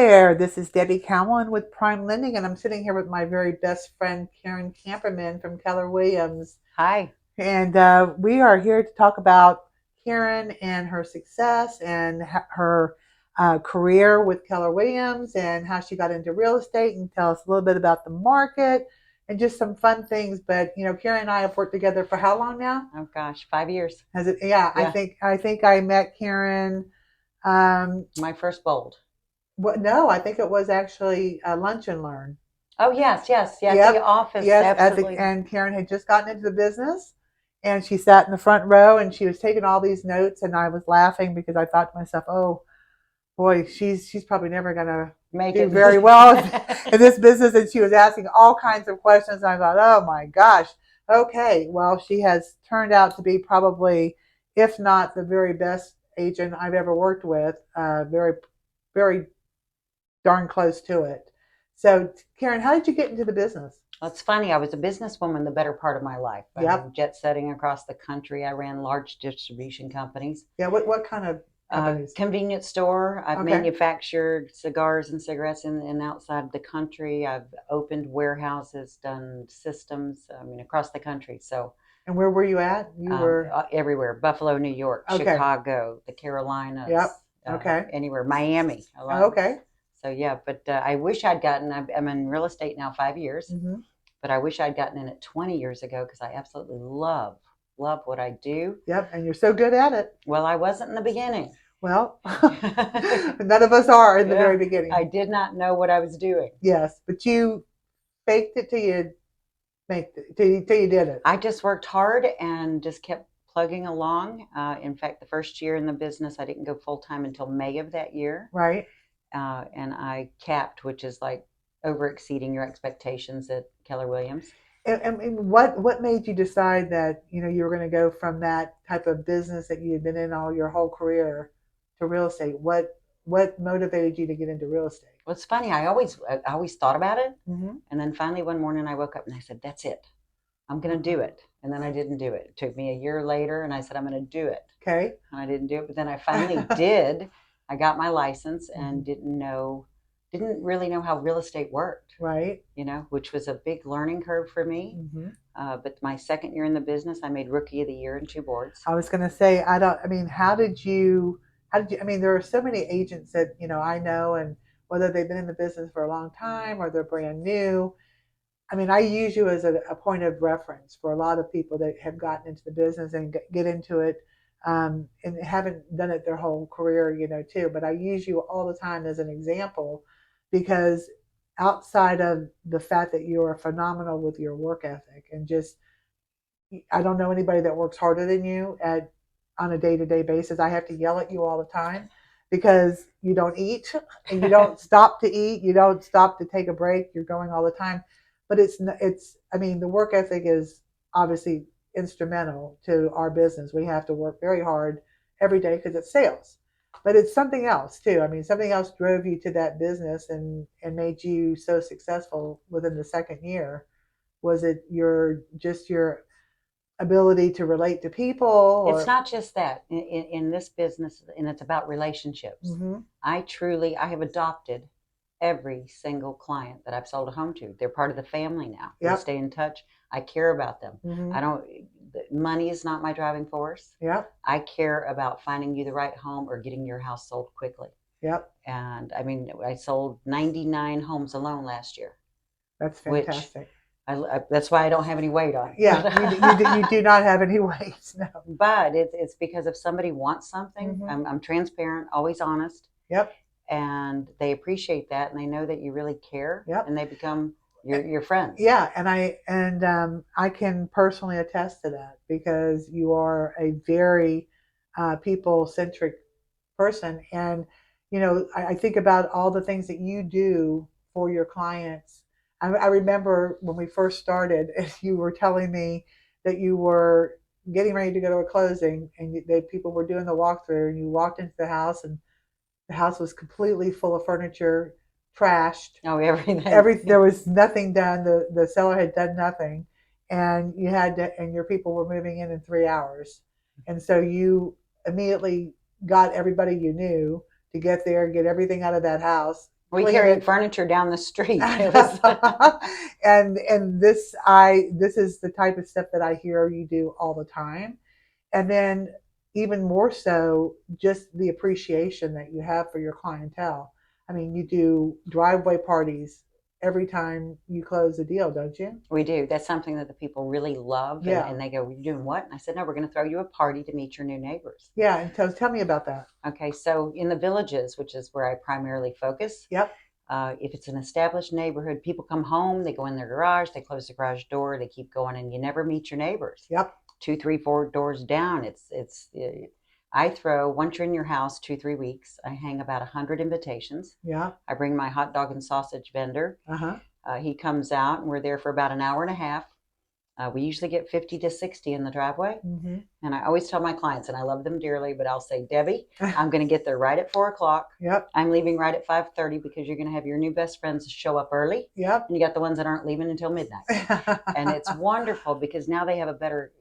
there. This is Debbie Cowan with Prime Lending, and I'm sitting here with my very best friend, Karen Camperman from Keller Williams. Hi. And we are here to talk about Karen and her success and her career with Keller Williams and how she got into real estate and tell us a little bit about the market and just some fun things. But, Karen and I have worked together for how long now? Oh gosh, 5 years. Has it? Yeah, Yeah. I think I met Karen. My first bold. No, I think it was actually Lunch and Learn. Oh yes, yes, yeah. At the Yep, office, yes. absolutely. And Karen had just gotten into the business, and she sat in the front row, and she was taking all these notes, and I was laughing because I thought to myself, "Oh boy, she's probably never gonna Make do it very well in this business." And she was asking all kinds of questions, and I thought, "Oh my gosh, okay." Well, she has turned out to be probably, if not the very best agent I've ever worked with. Very, very darn close to it. So, Karen, how did you get into the business? Well, it's funny. I was a businesswoman the better part of my life. I Yep. mean, jet setting across the country. I ran large distribution companies. Yeah. What kind of companies? Convenience store. I've Okay. manufactured cigars and cigarettes in outside the country. I've opened warehouses, done systems. I mean, across the country. So. And where were you at? You were everywhere. Buffalo, New York, Okay. Chicago, the Carolinas. Yep. Okay. Anywhere. Miami. A lot. Okay. So yeah, but I wish I'd gotten. I'm in real estate now 5 years, but I wish I'd gotten in it 20 years ago because I absolutely love what I do. Yep. And you're so good at it. Well, I wasn't in the beginning. Well, none of us are in the very beginning. I did not know what I was doing. Yes, but you faked it till you did it. I just worked hard and just kept plugging along. In fact, the first year in the business, I didn't go full time until May of that year. Right. And I capped, which is like over exceeding your expectations at Keller Williams. And what made you decide that you were going to go from that type of business that you had been in all your whole career to real estate? What motivated you to get into real estate? Well, it's funny. I always thought about it, and then finally one morning I woke up and I said, "That's it. I'm going to do it." And then I didn't do it. It took me a year later, and I said, "I'm going to do it." Okay. And I didn't do it, but then I finally did. I got my license and didn't really know how real estate worked. Right. Which was a big learning curve for me. But my second year in the business, I made Rookie of the Year in 2 boards. I was going to say, how did you, there are so many agents that, I know, and whether they've been in the business for a long time or they're brand new. I mean, I use you as a point of reference for a lot of people that have gotten into the business and get into it and haven't done it their whole career, too. But I use you all the time as an example because outside of the fact that you are phenomenal with your work ethic and just, I don't know anybody that works harder than you on a day-to-day basis. I have to yell at you all the time because you don't eat and you don't stop to eat. You don't stop to take a break. You're going all the time. But the work ethic is obviously instrumental to our business. We have to work very hard every day because it's sales. But it's something else too. I mean, something else drove you to that business and made you so successful within the second year. Was it your ability to relate to people? Or? It's not just that in this business, and it's about relationships. I have adopted every single client that I've sold a home to. They're part of the family now. Yep. We stay in touch. I care about them. Money is not my driving force. Yep. I care about finding you the right home or getting your house sold quickly. Yep. And I mean, I sold 99 homes alone last year. That's fantastic. That's why I don't have any weight on. Yeah, you do not have any weight. No. But it's because if somebody wants something, I'm transparent, always honest. Yep. And they appreciate that, and they know that you really care. Yep. And they become your friends. Yeah, and I can personally attest to that because you are a very people-centric person, and I think about all the things that you do for your clients. I remember when we first started, you were telling me that you were getting ready to go to a closing, and people were doing the walkthrough, and you walked into the house, and the house was completely full of furniture, trashed. Oh, everything. There was nothing done. The seller had done nothing, and your people were moving in 3 hours, and so you immediately got everybody you knew to get there, get everything out of that house, We clean carried it. furniture down the street. It was And this is the type of stuff that I hear you do all the time. And then even more so, just the appreciation that you have for your clientele. I mean, you do driveway parties every time you close a deal, don't you? we do. That's something that the people really love, Yeah. and they go, "You're doing what?" And I said, "No, we're going to throw you a party to meet your new neighbors." Yeah. And tell me about that. Okay, so in the villages, which is where I primarily focus, Yep. if it's an established neighborhood, people come home, they go in their garage, they close the garage door, they keep going, and you never meet your neighbors. Yep. 2, 3, 4 doors down. I throw once you're in your house 2, 3 weeks. I hang about 100 invitations. Yeah. I bring my hot dog and sausage vendor. Uh-huh. He comes out, and we're there for about an hour and a half. We usually get 50 to 60 in the driveway. Mm-hmm. And I always tell my clients, and I love them dearly, but I'll say, Debbie, I'm going to get there right at 4 o'clock. Yep. I'm leaving right at 5:30 because you're going to have your new best friends show up early. Yep. And you got the ones that aren't leaving until midnight. And it's wonderful because now they have a better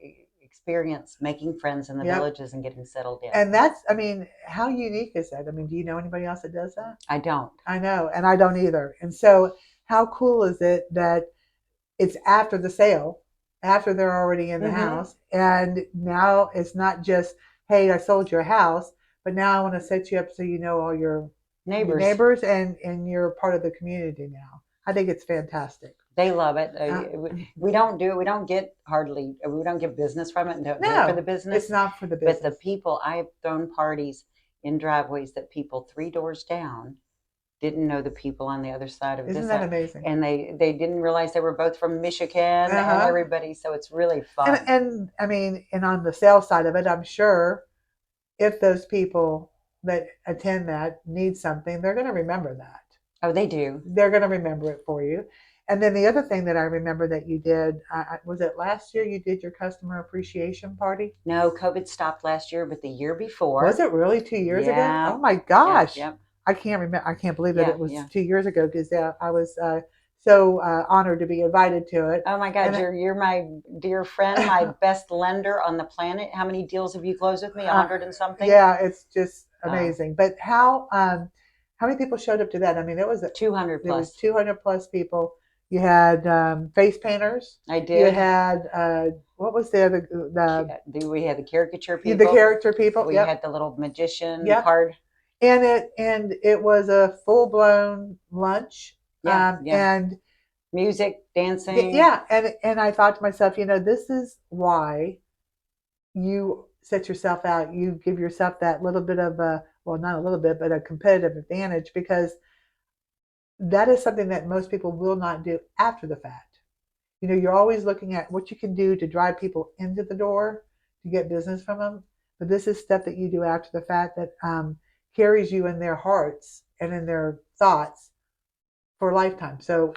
experience making friends in the Yep. villages and getting settled in. And that's, I mean, how unique is that? I mean, do you know anybody else that does that? I don't. I know, and I don't either. And so, how cool is it that it's after the sale, after they're already in the Mhm. house, and now it's not just, hey, I sold your house, but now I want to set you up so you know all your Neighbors, and you're part of the community now. I think it's fantastic. they love it. Uh, We don't do it. We don't get hardly, we don't get business from it and don't do it No, for the business. It's not for the But the business. people, I have thrown parties in driveways that people 3 doors down didn't know the people on the other side of Isn't this that side. amazing? And they didn't realize they were both from Michigan and Uh-huh. everybody. So it's really fun. And I mean, and on the sales side of it, I'm sure if those people that attend that need something, they're going to remember that. Oh, they do. They're going to remember it for you. And then the other thing that I remember that you did, was it last year you did your customer appreciation party? No, COVID stopped last year, but the year before. Was it really 2 years ago? Yeah. Oh my gosh. Yep. I can't remember. I can't believe that Yeah, it was yeah. 2 years ago because I was so honored to be invited to it. Oh my God, And you're my dear friend, my best lender on the planet. How many deals have you closed with me? 100 and something? Yeah, it's just amazing. But how many people showed up to that? I mean, 200 there was plus. 200 plus people. You had face painters. I You did. had what was the other We had the caricature people. the character people. We Yep. had the little magician Yep. card. And it was a full blown lunch. Yeah, yeah. And Music, dancing. yeah, and I thought to myself, this is why you set yourself out. You give yourself that little bit of a, well, not a little bit, but a competitive advantage, because that is something that most people will not do after the fact. You're always looking at what you can do to drive people into the door to get business from them. But this is stuff that you do after the fact that carries you in their hearts and in their thoughts for a lifetime. So,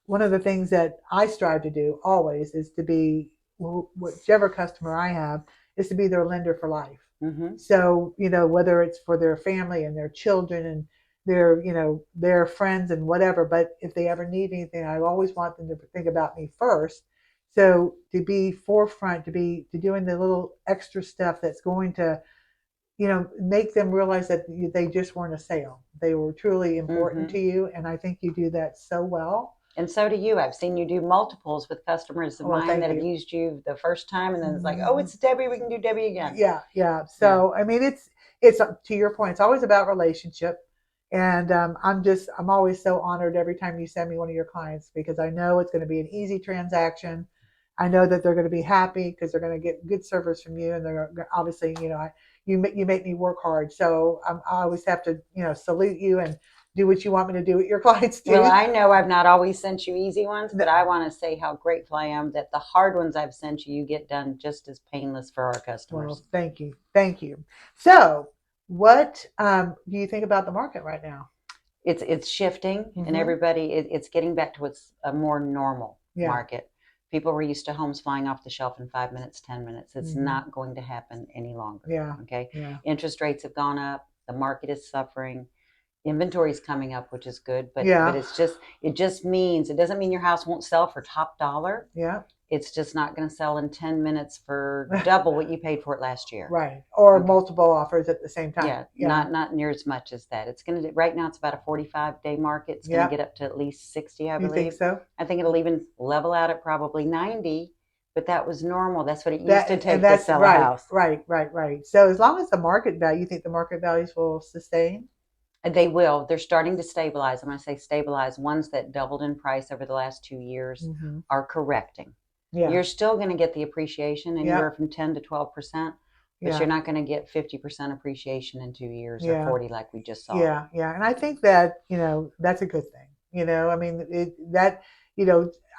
one of the things that I strive to do always is to be, whichever customer I have, is to be their lender for life. Mm-hmm. So, whether it's for their family and their children and their friends and whatever, but if they ever need anything, I always want them to think about me first. So to be forefront, to doing the little extra stuff that's going to, make them realize that they just weren't a sale. They were truly important Mm-hmm. to you. And I think you do that so well. And so do you. I've seen you do multiples with customers of mine that have you. used you the first time, and then it's like, oh, it's Debbie. We can do Debbie again. Yeah, yeah. So I mean, it's to your point. It's always about relationship, and I'm always so honored every time you send me one of your clients, because I know it's going to be an easy transaction. I know that they're going to be happy because they're going to get good service from you, and they're obviously, you make me work hard. So I always have to, salute you and do what you want me to do with your clients too. Well, I know I've not always sent you easy ones, but I want to say how grateful I am that the hard ones I've sent you get done just as painless for our customers. Well, thank you. So, what do you think about the market right now? It's shifting, and everybody it's getting back to what's a more normal market. People were used to homes flying off the shelf in 5 minutes, 10 minutes. It's not going to happen any longer. Yeah. Okay. Yeah. Interest rates have gone up. The market is suffering. Inventory is coming up, which is good, but Yeah. but it just means, it doesn't mean your house won't sell for top dollar. Yeah. It's just not going to sell in 10 minutes for double what you paid for it last year. Right. Or Okay. multiple offers at the same time. Yeah, not near as much as that. It's going to right now it's about a 45-day market. It's going to get up to at least 60, I You believe. think so? I think it'll even level out at probably 90, but that was normal. That's what it used to take to sell a house. Right. So as long as the market value, you think the market values will sustain? They will. They're starting to stabilize. I'm going to say stabilize. Ones that doubled in price over the last 2 years are correcting. Yeah. You're still going to get the appreciation anywhere from 10 to 12%, but you're not going to get 50% appreciation in 2 years or 40 like we just saw. Yeah. And I think that, that's a good thing. I mean,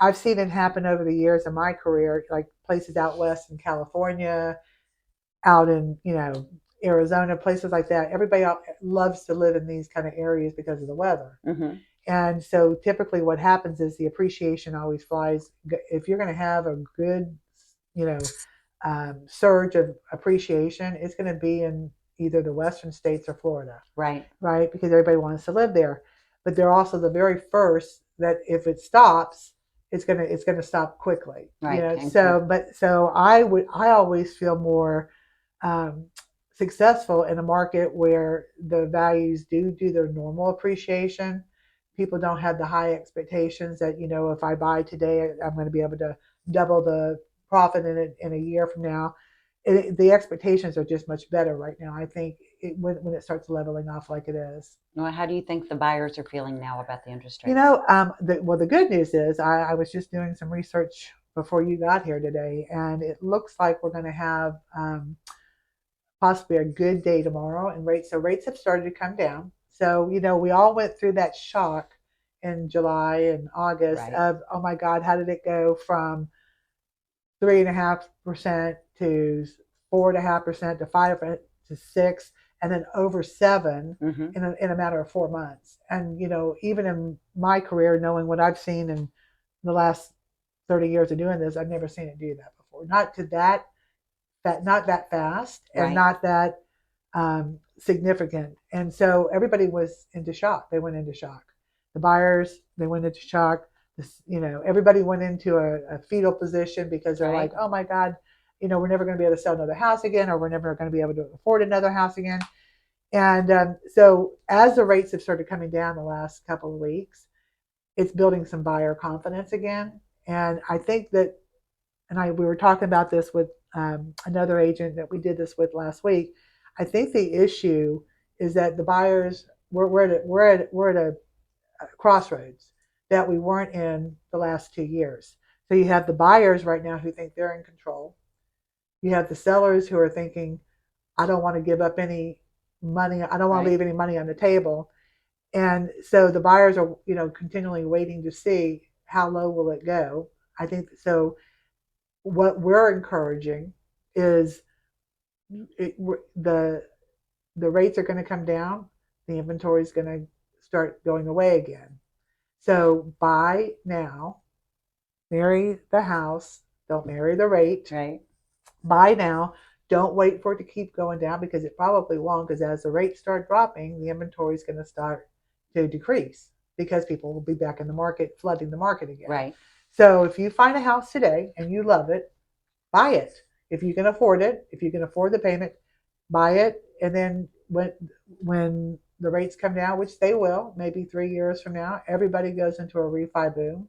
I've seen it happen over the years in my career, like places out west in California, out in, Arizona, places like that. Everybody loves to live in these kind of areas because of the weather. And so typically what happens is the appreciation always flies. If you're going to have a good, surge of appreciation, it's going to be in either the western states or Florida. Right, because everybody wants to live there. But they're also the very first that if it stops, it's gonna stop quickly. Right. So I always feel more successful in a market where the values do their normal appreciation. People don't have the high expectations that if I buy today, I'm going to be able to double the profit in a year from now. The expectations are just much better right now. I think when it starts leveling off like it is. Well, how do you think the buyers are feeling now about the interest rates? The good news is I was just doing some research before you got here today, and it looks like we're going to have possibly a good day tomorrow, and rates have started to come down. So we all went through that shock in July and August of, oh my God, how did it go from 3.5% to 4.5% to 5% to 6%, and then over 7% in a matter of 4 months. And even in my career, knowing what I've seen in the last 30 years of doing this, I've never seen it do that before. Not to that not that fast, and not that significant. And so everybody was into shock. They went into shock. The buyers, they went into shock. Everybody went into a fetal position because they're like, oh my God, we're never going to be able to sell another house again, or we're never going to be able to afford another house again. And so as the rates have started coming down the last couple of weeks, it's building some buyer confidence again. And I think that, we were talking about this with another agent that we did this with last week. I think the issue is that the buyers, we're at a crossroads that we weren't in the last 2 years. So you have the buyers right now who think they're in control. You have the sellers who are thinking, I don't want to give up any money. I don't want to leave any money on the table. And so the buyers are, continually waiting to see how low will it go. I think so. What we're encouraging is the rates are going to come down. The inventory is going to start going away again. So buy now, marry the house, don't marry the rate. Buy now, don't wait for it to keep going down, because it probably won't, because as the rates start dropping, the inventory is going to start to decrease because people will be back in the market, flooding the market again. So if you find a house today and you love it, buy it. If you can afford it, if you can afford the payment, buy it. And then when the rates come down, which they will, maybe 3 years from now, everybody goes into a refi boom,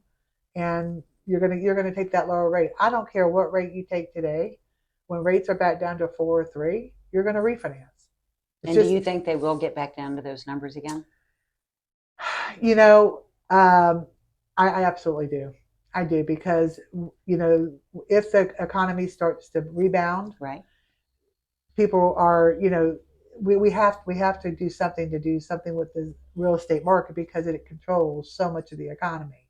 and you're gonna take that lower rate. I don't care what rate you take today. When rates are back down to 4 or 3, you're going to refinance. And do you think they will get back down to those numbers again? I absolutely do. I do, because if the economy starts to rebound, people are we have to do something with the real estate market, because it controls so much of the economy.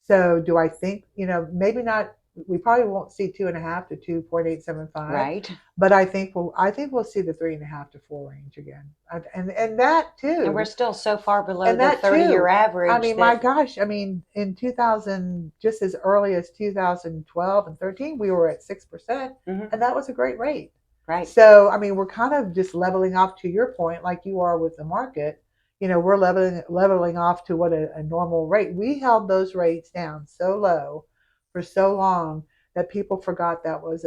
So do I think maybe not? We probably won't see 2.5 to 2.875. But I think we'll see the 3.5 to 4 range again, and that too. And we're still so far below the 30-year average. I mean, my gosh! I mean, in 2000, just as early as 2012 and 13, we were at 6%, and that was a great rate. So I mean, we're kind of just leveling off, to your point, like you are with the market. We're leveling off to what a normal rate. We held those rates down so low for so long that people forgot that was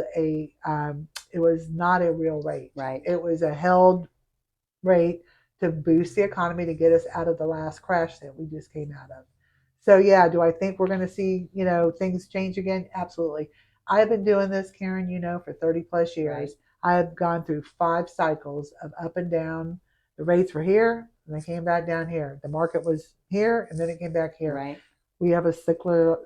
it was not a real rate. Right. It was a held rate to boost the economy to get us out of the last crash that we just came out of. So yeah, do I think we're going to see, things change again? Absolutely. I've been doing this, Karen, for 30 plus Right. years. I have gone through 5 cycles of up and down. The rates were here and they came back down here. The market was here and then it came back here. Right. We have a cyclical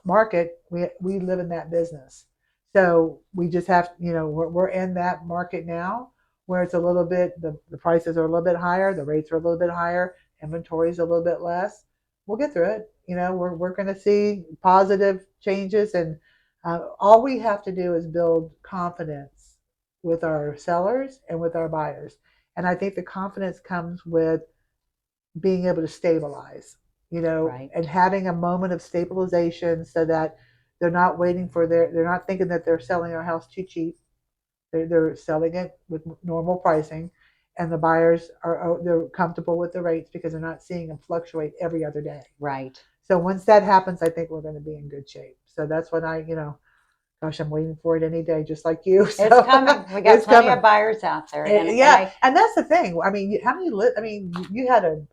market. We live in that business. So we just have, we're in that market now where it's a little bit, the prices are a little bit higher, the rates are a little bit higher, inventory is a little bit less. We'll get through it. We're going to see positive changes, and all we have to do is build confidence with our sellers and with our buyers. And I think the confidence comes with being able to stabilize, Right. and having a moment of stabilization so that they're not waiting for they're not thinking that they're selling our house too cheap. They're selling it with normal pricing, and the buyers they're comfortable with the rates because they're not seeing them fluctuate every other day. Right. So once that happens, I think we're going to be in good shape. So that's what gosh, I'm waiting for it any day, just like you. So It's coming. We got it's plenty coming. of buyers out there, Yeah, and that's the thing. I mean, how many? I mean, you had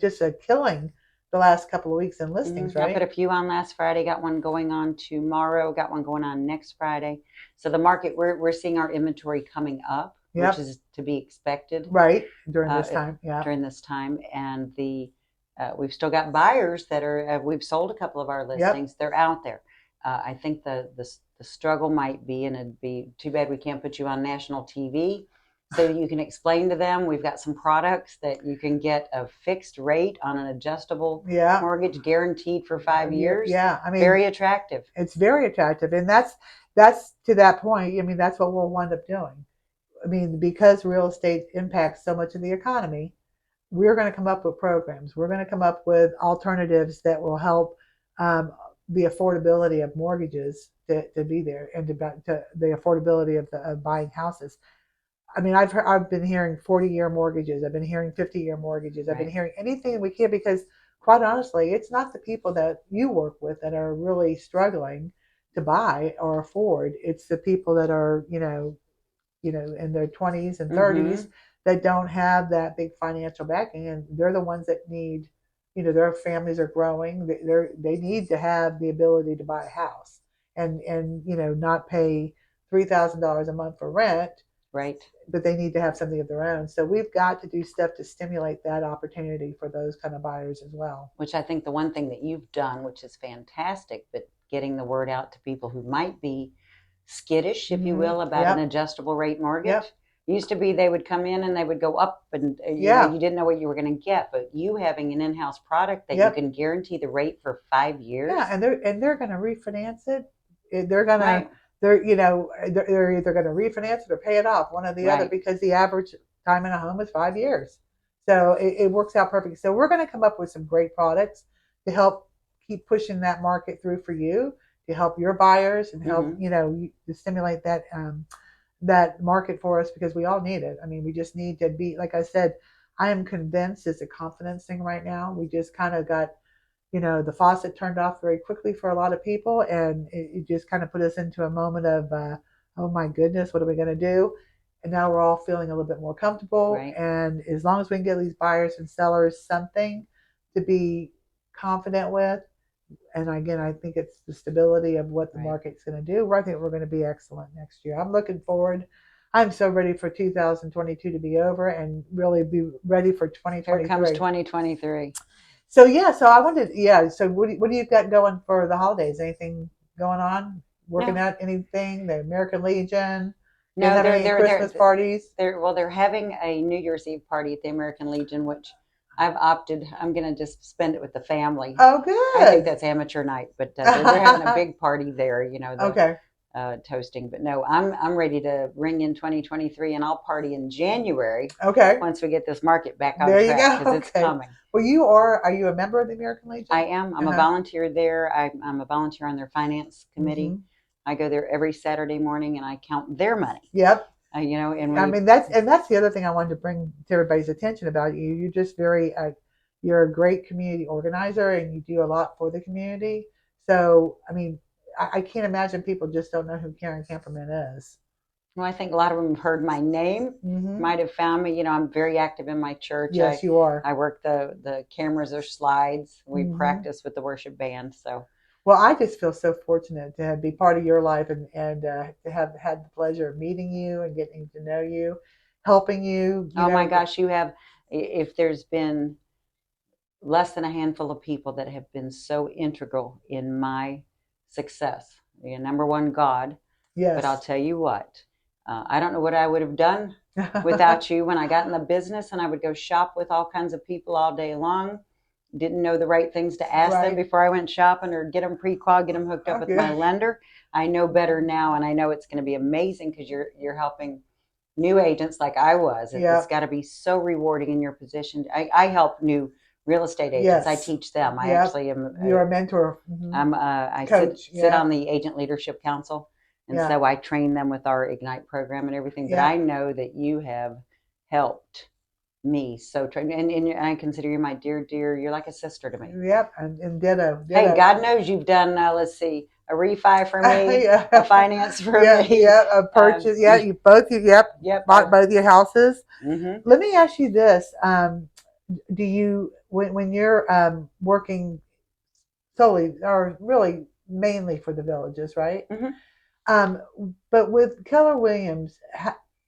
just a killing the last couple of weeks in listings, I right? put a few on last Friday. Got one going on tomorrow. Got one going on next Friday. So the market, we're seeing our inventory coming up, Yep. which is to be expected, right, during this time. Yeah, during this time, and we've still got buyers that are. We've sold a couple of our listings. Yep. They're out there. I think the struggle might be, and it'd be too bad we can't put you on national TV so that you can explain to them. We've got some products that you can get a fixed rate on an adjustable mortgage, guaranteed for 5 years. Yeah, I mean, very attractive. It's very attractive, and that's to that point. I mean, that's what we'll wind up doing. I mean, because real estate impacts so much of the economy, we're going to come up with programs. We're going to come up with alternatives that will help the affordability of mortgages to be there, and to the affordability of buying houses. I mean, I've been hearing 40-year mortgages. I've been hearing 50-year mortgages. I've been hearing anything we can, because quite honestly, it's not the people that you work with that are really struggling to buy or afford. It's the people that are, in their 20s and 30s that don't have that big financial backing, and they're the ones that need, their families are growing. They need to have the ability to buy a house and not pay $3,000 a month for rent. Right. But they need to have something of their own. So we've got to do stuff to stimulate that opportunity for those kind of buyers as well. Which I think the one thing that you've done, which is fantastic, but getting the word out to people who might be skittish, if you will, about an adjustable rate mortgage. Yep. Used to be they would come in and they would go up, and you didn't know what you were going to get. But you having an in-house product that you can guarantee the rate for 5 years. Yeah, and they're going to refinance it. They're going to they're either going to refinance it or pay it off, one or the other, because the average time in a home is 5 years. So it works out perfect. So we're going to come up with some great products to help keep pushing that market through for you, to help your buyers, and help to stimulate that market for us, because we all need it. I mean, we just need to be, like I said, I am convinced it's a confidence thing right now. We just kind of got the faucet turned off very quickly for a lot of people, and it just kind of put us into a moment of, oh my goodness, what are we going to do? And now we're all feeling a little bit more comfortable. Right. And as long as we can give these buyers and sellers something to be confident with, and again, I think it's the stability of what the market's going to do. I think we're going to be excellent next year. I'm looking forward. I'm so ready for 2022 to be over and really be ready for 2023. Here comes 2023. So so I wanted, so what do you got going for the holidays? Anything going on? Working out anything? The American Legion? No, they're Christmas parties. They're having a New Year's Eve party at the American Legion, which I've opted. I'm going to just spend it with the family. Oh, good. I think that's amateur night, but they're having a big party there. Toasting. But no, I'm ready to ring in 2023, and I'll party in January. Okay. Once we get this market back on there track, because it's coming. Well, are you a member of the American Legion? I am. I'm a volunteer there. I'm a volunteer on their finance committee. I go there every Saturday morning and I count their money. Yep. And I mean, that's the other thing I wanted to bring to everybody's attention about you. You're just you're a great community organizer, and you do a lot for the community. So, I mean, I can't imagine people just don't know who Karen Camperman is. Well, I think a lot of them have heard my name, might have found me. I'm very active in my church. Yes, you are. I work the cameras or slides. We practice with the worship band. So, well, I just feel so fortunate to be part of your life and to have had the pleasure of meeting you and getting to know you, helping you. oh my gosh, you have. If there's been less than a handful of people that have been so integral in my success, number one, God. Yes. But I'll tell you what. I don't know what I would have done without you when I got in the business, and I would go shop with all kinds of people all day long. Didn't know the right things to ask them before I went shopping or get them pre-qual, get them hooked up with my lender. I know better now, and I know it's going to be amazing because you're helping new agents like I was. It's got to be so rewarding in your position. I help new real estate agents. I teach them. I actually am. You're a mentor. I sit on the Agent Leadership Council. And so I train them with our Ignite program and everything. But I know that you have helped me. So, and I consider you my dear, you're like a sister to me. Yep. And ditto. Hey, God knows you've done, let's see, a refi for me, a finance for me. Yeah, a purchase. You both, both your houses. Let me ask you this. Do you, when you're working solely or really mainly for the villages, right? But with Keller Williams,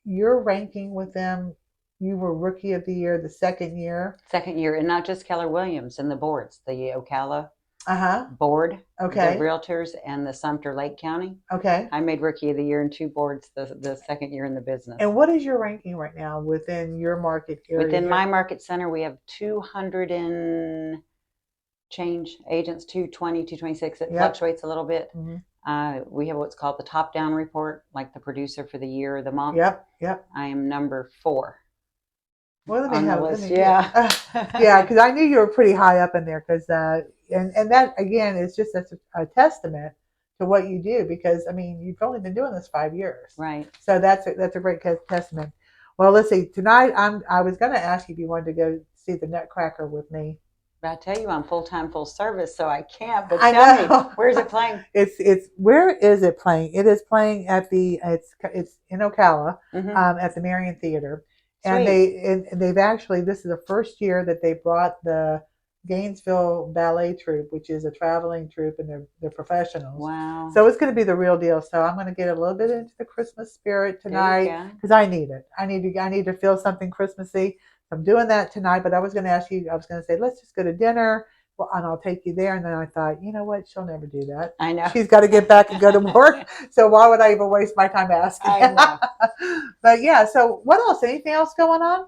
your ranking with them, you were Rookie of the Year the second year. And not just Keller Williams and the boards, the Ocala board, the realtors, and the Sumter Lake County. I made Rookie of the Year in 2 boards the second year in the business. And what is your ranking right now within your market area? Within my market center, we have 200 and change agents, 220, 226. It fluctuates a little bit. We have what's called the top-down report, like the producer for the year or the month. Yep. I am number 4. Well, let me have list. Because I knew you were pretty high up in there. Because and that again is just a testament to what you do. Because I mean, you've only been doing this 5 years, right? So that's a great testament. Well, let's see. Tonight, I was going to ask you if you wanted to go see the Nutcracker with me. But I tell you, I'm full-time, full service, so I can't. But tell me, where is it playing? It's where is it playing? It is playing at it's in Ocala at the Marion Theater, and they've actually, this is the first year that they brought the Gainesville Ballet Troupe, which is a traveling troupe, and they're professionals. Wow! So it's going to be the real deal. So I'm going to get a little bit into the Christmas spirit tonight because I need it. I need to feel something Christmassy. I'm doing that tonight, but I was going to ask you, I was going to say, let's just go to dinner, and I'll take you there. And then I thought, you know what? She'll never do that. I know. She's got to get back and go to work. So why would I even waste my time asking? I know. But yeah, so what else? Anything else going on?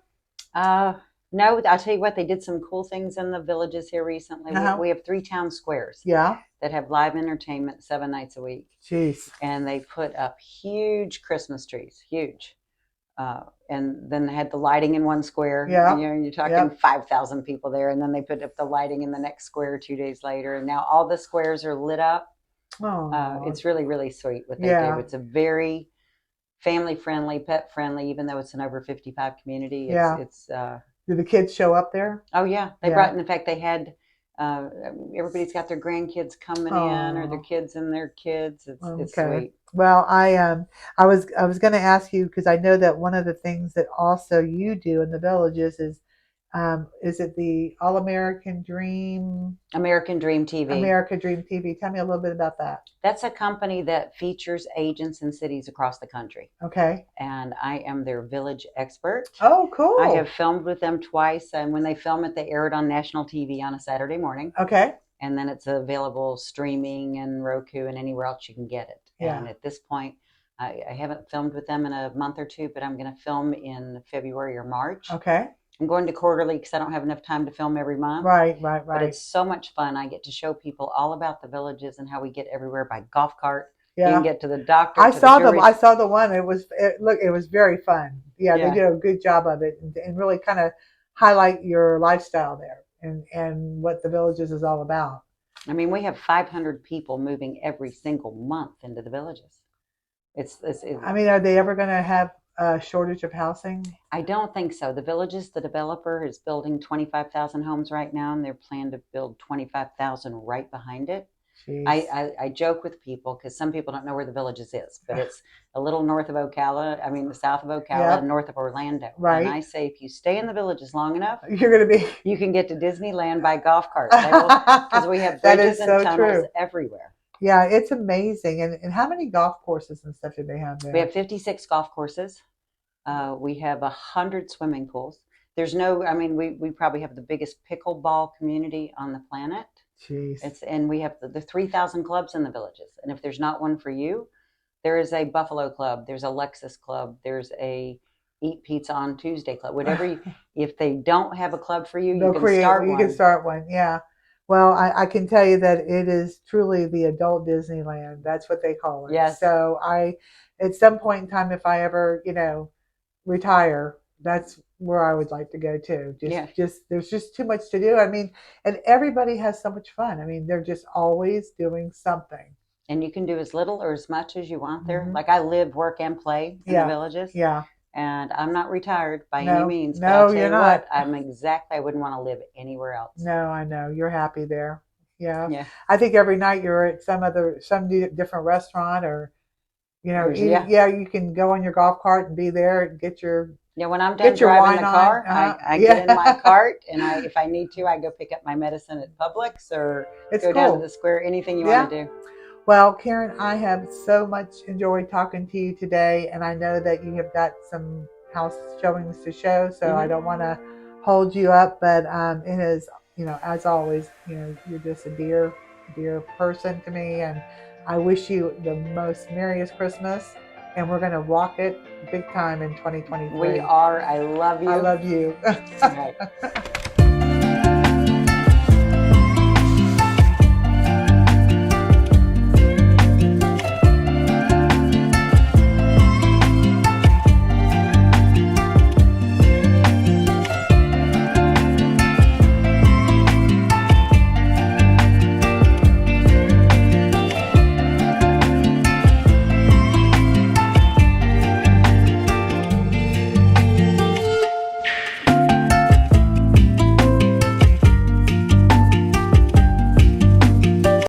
No, I'll tell you what, they did some cool things in the villages here recently. We have 3 town squares that have live entertainment 7 nights a week. Jeez. And they put up huge Christmas trees, huge. And then they had the lighting in one square. You're talking 5,000 people there. And then they put up the lighting in the next square 2 days later. And now all the squares are lit up. It's really, really sweet what they do. It's a very family-friendly, pet-friendly, even though it's an over 55 community. Do the kids show up there? Oh, yeah. They brought, in fact, they had, everybody's got their grandkids coming in, or their kids and their kids. It's sweet. Well, I was going to ask you, because I know that one of the things that also you do in the villages is it the All American Dream? American Dream TV. American Dream TV. Tell me a little bit about that. That's a company that features agents in cities across the country. Okay. And I am their village expert. Oh, cool. I have filmed with them twice, and when they film it, they air it on national TV on a Saturday morning. Okay. And then it's available streaming and Roku and anywhere else you can get it. And at this point, I haven't filmed with them in a month or 2, but I'm going to film in February or March. Okay. I'm going to quarterly because I don't have enough time to film every month. Right. But it's so much fun. I get to show people all about the villages and how we get everywhere by golf cart. You can get to the doctor. I saw the one. It was very fun. They did a good job of it and really kind of highlight your lifestyle there and what the villages is all about. I mean, we have 500 people moving every single month into the villages. I mean, are they ever going to have a shortage of housing? I don't think so. The villages, the developer is building 25,000 homes right now, and they're planned to build 25,000 right behind it. Jeez. I joke with people because some people don't know where the Villages is, but it's a little north of Ocala. I mean, the south of Ocala and Yep. north of Orlando. And Right. I say, if you stay in the Villages long enough, You're going to be. you can get to Disneyland by golf cart. Because we have That bridges is and so tunnels true. everywhere. Yeah, it's amazing. And how many golf courses and stuff do they have We there? have 56 golf courses. We have 100 swimming pools. There's no, I mean, we probably have the biggest pickleball community on the planet. Jeez. And we have the 3,000 clubs in the Villages. And if there's not one for you, there is a Buffalo Club, there's a Lexus Club, there's a Eat Pizza on Tuesday Club. Whatever, if they don't have a club for you, you They'll can create. start You one. can start one. Yeah. Well, I can tell you that it is truly the adult Disneyland. That's what they call it. Yes. So at some point in time, if I ever, retire, that's where I would like to go to. Just there's just too much to do. I mean, and everybody has so much fun. I mean, they're just always doing something. And you can do as little or as much as you want there. Mhm. Like I live, work, and play in the Villages. Yeah. And I'm not retired by No, any means. But no, I'll tell you're you not. what, I wouldn't want to live anywhere else. No, I know. You're happy there. Yeah. Yeah. I think every night you're at some different restaurant or eating. Yeah. You can go on your golf cart and be there and get your Yeah, when I'm done get your driving wine the car, on. I get in my cart, and if I need to, I go pick up my medicine at Publix or It's go down to cool. the square. Anything you Yeah. want to do. Well, Karen, I have so much enjoyed talking to you today, and I know that you have got some house showings to show, so I don't want to hold you up, but it is, as always, you're just a dear, dear person to me, and I wish you the most merriest Christmas, and we're going to rock it big time in 2023. We are. I love you. I love you. All right.